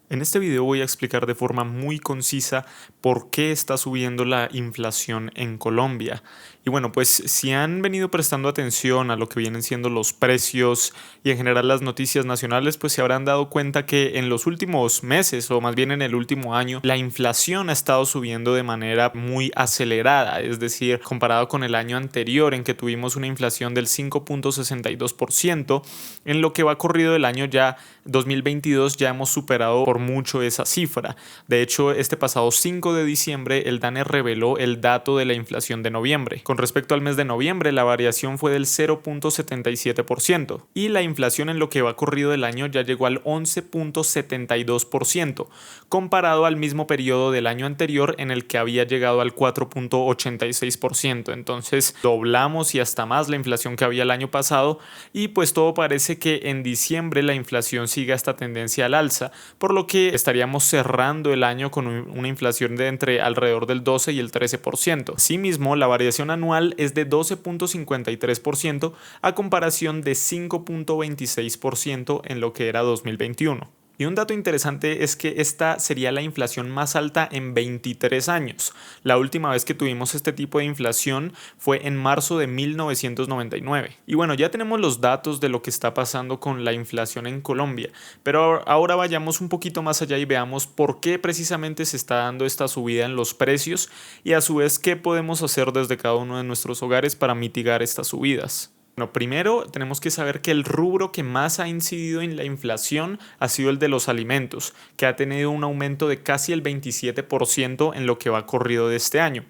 En este video voy a explicar de forma muy concisa por qué está subiendo la inflación en Colombia. Y bueno, pues si han venido prestando atención a lo que vienen siendo los precios y en general las noticias nacionales, pues se habrán dado cuenta que en los últimos meses o más bien en el último año, la inflación ha estado subiendo de manera muy acelerada. Es decir, comparado con el año anterior en que tuvimos una inflación del 5,62%, en lo que va corrido del año ya 2022 ya hemos superado por mucho esa cifra. De hecho, este pasado 5 de diciembre el DANE reveló el dato de la inflación de noviembre. Con respecto al mes de noviembre, la variación fue del 0,77% y la inflación en lo que va corrido del año ya llegó al 11,72%, comparado al mismo periodo del año anterior en el que había llegado al 4,86%. Entonces, doblamos y hasta más la inflación que había el año pasado y pues todo parece que en diciembre la inflación siga esta tendencia al alza, por lo que estaríamos cerrando el año con una inflación de entre alrededor del 12 y el 13%. Asimismo, la variación anual es de 12,53% a comparación de 5,26% en lo que era 2021. Y un dato interesante es que esta sería la inflación más alta en 23 años. La última vez que tuvimos este tipo de inflación fue en marzo de 1999. Y bueno, ya tenemos los datos de lo que está pasando con la inflación en Colombia, pero ahora vayamos un poquito más allá y veamos por qué precisamente se está dando esta subida en los precios y a su vez qué podemos hacer desde cada uno de nuestros hogares para mitigar estas subidas. Bueno, primero tenemos que saber que el rubro que más ha incidido en la inflación ha sido el de los alimentos, que ha tenido un aumento de casi el 27% en lo que va corrido de este año.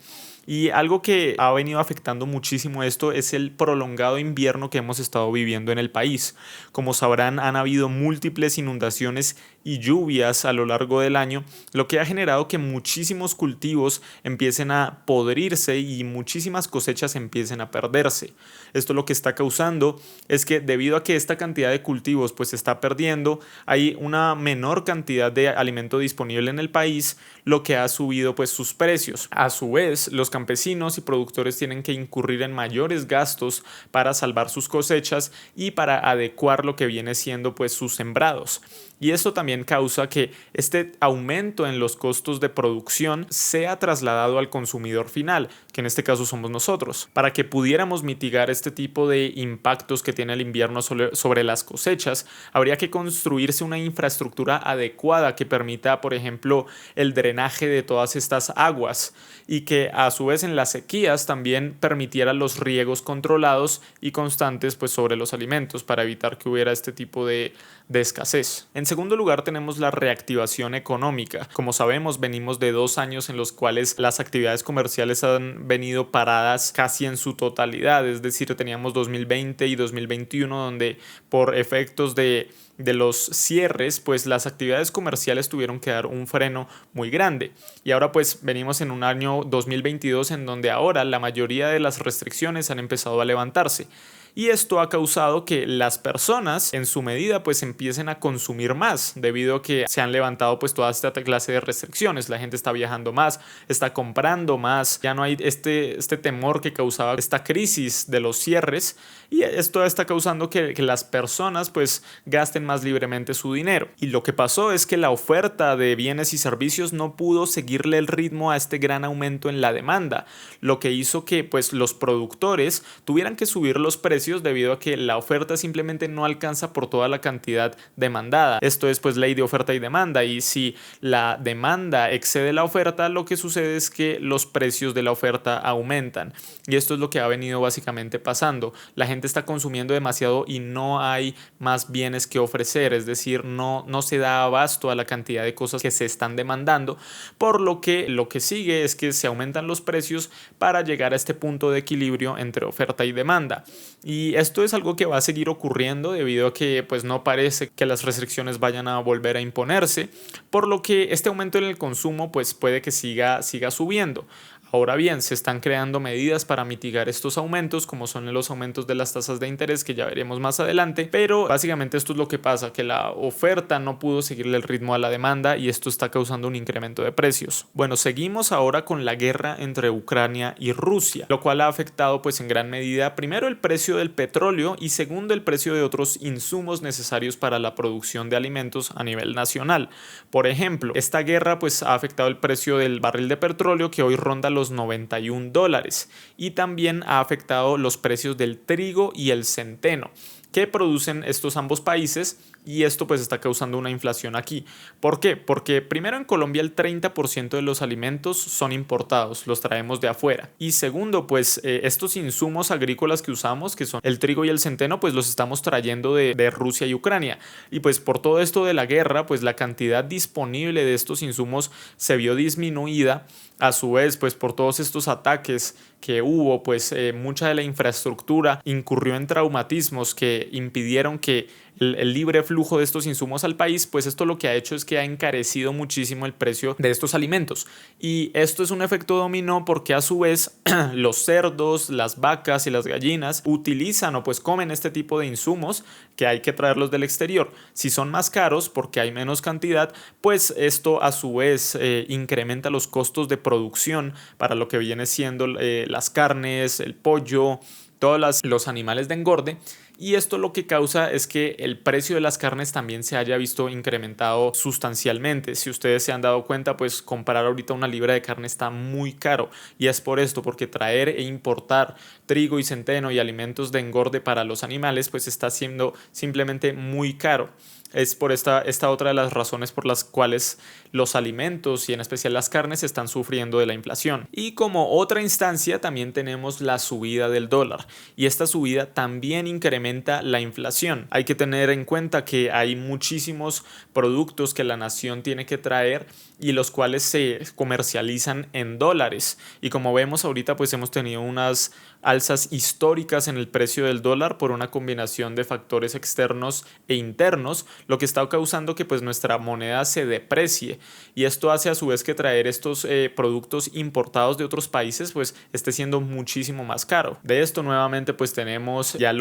Y algo que ha venido afectando muchísimo esto es el prolongado invierno que hemos estado viviendo en el país. Como sabrán, han habido múltiples inundaciones y lluvias a lo largo del año, lo que ha generado que muchísimos cultivos empiecen a podrirse y muchísimas cosechas empiecen a perderse. Esto lo que está causando es que debido a que esta cantidad de cultivos pues se está perdiendo, hay una menor cantidad de alimento disponible en el país, lo que ha subido pues sus precios. A su vez, los campesinos y productores tienen que incurrir en mayores gastos para salvar sus cosechas y para adecuar lo que viene siendo pues sus sembrados. Y esto también causa que este aumento en los costos de producción sea trasladado al consumidor final, que en este caso somos nosotros. Para que pudiéramos mitigar este tipo de impactos que tiene el invierno sobre las cosechas, habría que construirse una infraestructura adecuada que permita, por ejemplo, el drenaje de todas estas aguas y que a su vez en las sequías también permitiera los riegos controlados y constantes pues, sobre los alimentos para evitar que hubiera este tipo de escasez. En segundo lugar, tenemos la reactivación económica. Como sabemos, venimos de 2 años en los cuales las actividades comerciales han venido paradas casi en su totalidad, es decir, teníamos 2020 y 2021 donde por efectos de los cierres, pues las actividades comerciales tuvieron que dar un freno muy grande. Y ahora pues venimos en un año 2022 en donde ahora la mayoría de las restricciones han empezado a levantarse. Y esto ha causado que las personas en su medida pues empiecen a consumir más debido a que se han levantado pues toda esta clase de restricciones. La gente está viajando más, está comprando más, ya no hay este temor que causaba esta crisis de los cierres y esto está causando que las personas pues gasten más libremente su dinero. Y lo que pasó es que la oferta de bienes y servicios no pudo seguirle el ritmo a este gran aumento en la demanda, lo que hizo que pues los productores tuvieran que subir los precios debido a que la oferta simplemente no alcanza por toda la cantidad demandada. Esto es pues ley de oferta y demanda, y si la demanda excede la oferta, lo que sucede es que los precios de la oferta aumentan. Y esto es lo que ha venido básicamente pasando. La gente está consumiendo demasiado y no hay más bienes que ofrecer, es decir, no se da abasto a la cantidad de cosas que se están demandando, por lo que sigue es que se aumentan los precios para llegar a este punto de equilibrio entre oferta y demanda. Y esto es algo que va a seguir ocurriendo debido a que pues no parece que las restricciones vayan a volver a imponerse, por lo que este aumento en el consumo pues puede que siga subiendo. Ahora bien, se están creando medidas para mitigar estos aumentos, como son los aumentos de las tasas de interés que ya veremos más adelante, pero básicamente esto es lo que pasa, que la oferta no pudo seguirle el ritmo a la demanda y esto está causando un incremento de precios. Bueno, seguimos ahora con la guerra entre Ucrania y Rusia, lo cual ha afectado pues en gran medida primero el precio del petróleo y segundo el precio de otros insumos necesarios para la producción de alimentos a nivel nacional. Por ejemplo, esta guerra pues ha afectado el precio del barril de petróleo que hoy ronda los $91 y también ha afectado los precios del trigo y el centeno que producen estos ambos países y esto pues está causando una inflación aquí. ¿Por qué? Porque primero en Colombia el 30% de los alimentos son importados, los traemos de afuera. Y segundo, pues estos insumos agrícolas que usamos, que son el trigo y el centeno, pues los estamos trayendo de Rusia y Ucrania. Y pues por todo esto de la guerra, pues la cantidad disponible de estos insumos se vio disminuida. A su vez, pues por todos estos ataques que hubo, pues mucha de la infraestructura incurrió en traumatismos que impidieron que el libre flujo de estos insumos al país, pues esto lo que ha hecho es que ha encarecido muchísimo el precio de estos alimentos. Y esto es un efecto dominó porque a su vez los cerdos, las vacas y las gallinas utilizan o pues comen este tipo de insumos que hay que traerlos del exterior. Si son más caros porque hay menos cantidad, pues esto a su vez incrementa los costos de producción para lo que viene siendo las carnes, el pollo, todos los animales de engorde. Y esto lo que causa es que el precio de las carnes también se haya visto incrementado sustancialmente. Si ustedes se han dado cuenta, pues comprar ahorita una libra de carne está muy caro. Y es por esto, porque traer e importar trigo y centeno y alimentos de engorde para los animales, pues está siendo simplemente muy caro. Es por esta otra de las razones por las cuales los alimentos y en especial las carnes están sufriendo de la inflación. Y como otra instancia también tenemos la subida del dólar y esta subida también incrementa la inflación. Hay que tener en cuenta que hay muchísimos productos que la nación tiene que traer y los cuales se comercializan en dólares. Y como vemos ahorita pues hemos tenido unas alzas históricas en el precio del dólar por una combinación de factores externos e internos, lo que está causando que pues nuestra moneda se deprecie y esto hace a su vez que traer estos productos importados de otros países pues esté siendo muchísimo más caro. De esto nuevamente pues tenemos ya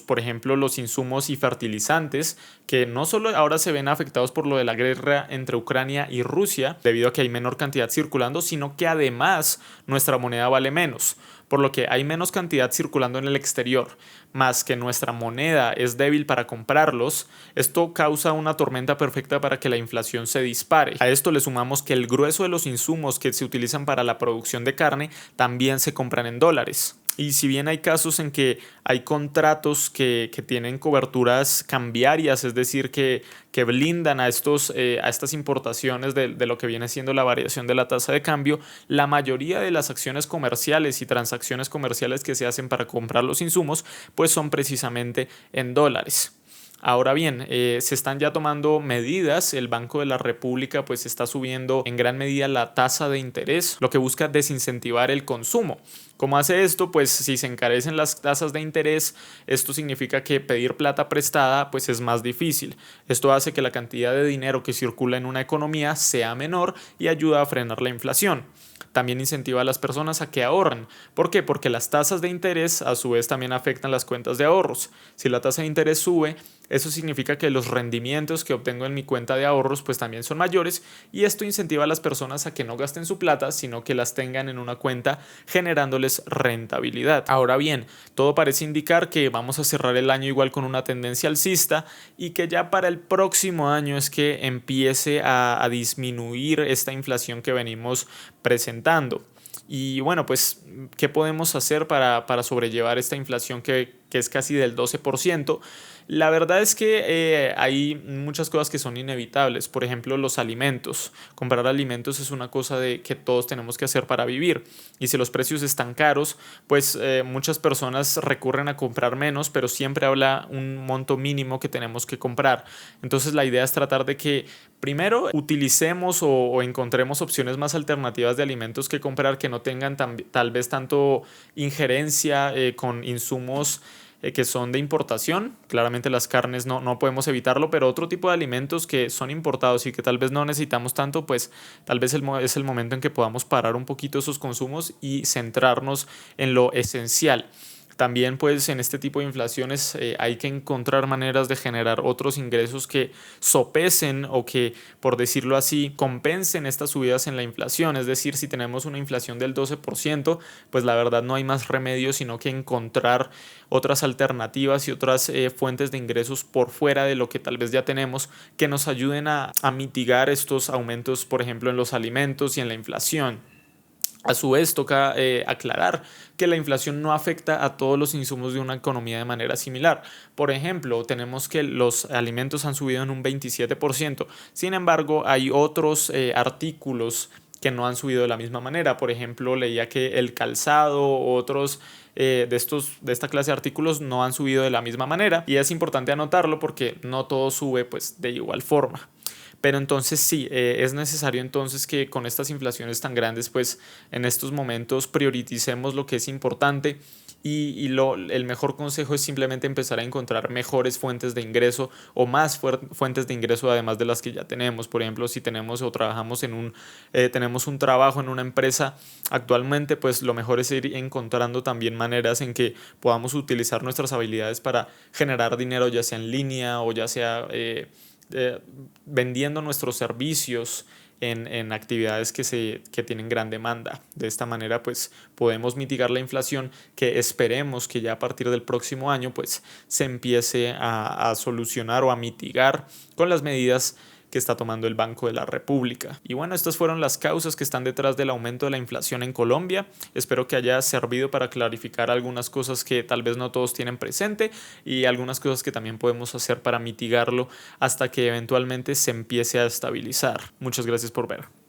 por ejemplo los insumos y fertilizantes que no solo ahora se ven afectados por lo de la guerra entre Ucrania y Rusia debido a que hay menor cantidad circulando, sino que además nuestra moneda vale menos, por lo que hay menos cantidad circulando en el exterior, más que nuestra moneda es débil para comprarlos. Esto causa una tormenta perfecta para que la inflación se dispare. A esto le sumamos que el grueso de los insumos que se utilizan para la producción de carne también se compran en dólares. Y si bien hay casos en que hay contratos que tienen coberturas cambiarias, es decir, que blindan a estas importaciones de lo que viene siendo la variación de la tasa de cambio, la mayoría de las acciones comerciales y transacciones comerciales que se hacen para comprar los insumos, pues son precisamente en dólares. Ahora bien, se están ya tomando medidas. El Banco de la República pues está subiendo en gran medida la tasa de interés, lo que busca desincentivar el consumo. ¿Cómo hace esto? Pues si se encarecen las tasas de interés, esto significa que pedir plata prestada pues es más difícil. Esto hace que la cantidad de dinero que circula en una economía sea menor y ayuda a frenar la inflación. También incentiva a las personas a que ahorren. ¿Por qué? Porque las tasas de interés a su vez también afectan las cuentas de ahorros. Si la tasa de interés sube, eso significa que los rendimientos que obtengo en mi cuenta de ahorros pues también son mayores y esto incentiva a las personas a que no gasten su plata, sino que las tengan en una cuenta generándoles rentabilidad. Ahora bien, todo parece indicar que vamos a cerrar el año igual con una tendencia alcista y que ya para el próximo año es que empiece a disminuir esta inflación que venimos presentando. Y bueno, pues, ¿qué podemos hacer para sobrellevar esta inflación que es casi del 12%? La verdad es que hay muchas cosas que son inevitables. Por ejemplo, los alimentos. Comprar alimentos es una cosa que todos tenemos que hacer para vivir. Y si los precios están caros, pues muchas personas recurren a comprar menos, pero siempre habla un monto mínimo que tenemos que comprar. Entonces la idea es tratar de que primero utilicemos o encontremos opciones más alternativas de alimentos que comprar que no tengan tal vez tanto injerencia con insumos que son de importación. Claramente las carnes no podemos evitarlo, pero otro tipo de alimentos que son importados y que tal vez no necesitamos tanto, pues tal vez es el momento en que podamos parar un poquito esos consumos y centrarnos en lo esencial. También pues en este tipo de inflaciones hay que encontrar maneras de generar otros ingresos que sopesen o que, por decirlo así, compensen estas subidas en la inflación. Es decir, si tenemos una inflación del 12%, pues la verdad no hay más remedio sino que encontrar otras alternativas y otras fuentes de ingresos por fuera de lo que tal vez ya tenemos que nos ayuden a mitigar estos aumentos, por ejemplo, en los alimentos y en la inflación. A su vez, toca aclarar que la inflación no afecta a todos los insumos de una economía de manera similar. Por ejemplo, tenemos que los alimentos han subido en un 27%. Sin embargo, hay otros artículos que no han subido de la misma manera. Por ejemplo, leía que el calzado u otros de esta clase de artículos no han subido de la misma manera. Y es importante anotarlo porque no todo sube pues, de igual forma. Pero entonces sí, es necesario entonces que con estas inflaciones tan grandes, pues en estos momentos prioricemos lo que es importante el mejor consejo es simplemente empezar a encontrar mejores fuentes de ingreso o más fuentes de ingreso además de las que ya tenemos. Por ejemplo, si tenemos o trabajamos tenemos un trabajo en una empresa actualmente, pues lo mejor es ir encontrando también maneras en que podamos utilizar nuestras habilidades para generar dinero, ya sea en línea o ya sea vendiendo nuestros servicios en actividades que tienen gran demanda. De esta manera pues podemos mitigar la inflación que esperemos que ya a partir del próximo año pues se empiece a solucionar o a mitigar con las medidas que está tomando el Banco de la República. Y bueno, estas fueron las causas que están detrás del aumento de la inflación en Colombia. Espero que haya servido para clarificar algunas cosas que tal vez no todos tienen presente y algunas cosas que también podemos hacer para mitigarlo hasta que eventualmente se empiece a estabilizar. Muchas gracias por ver.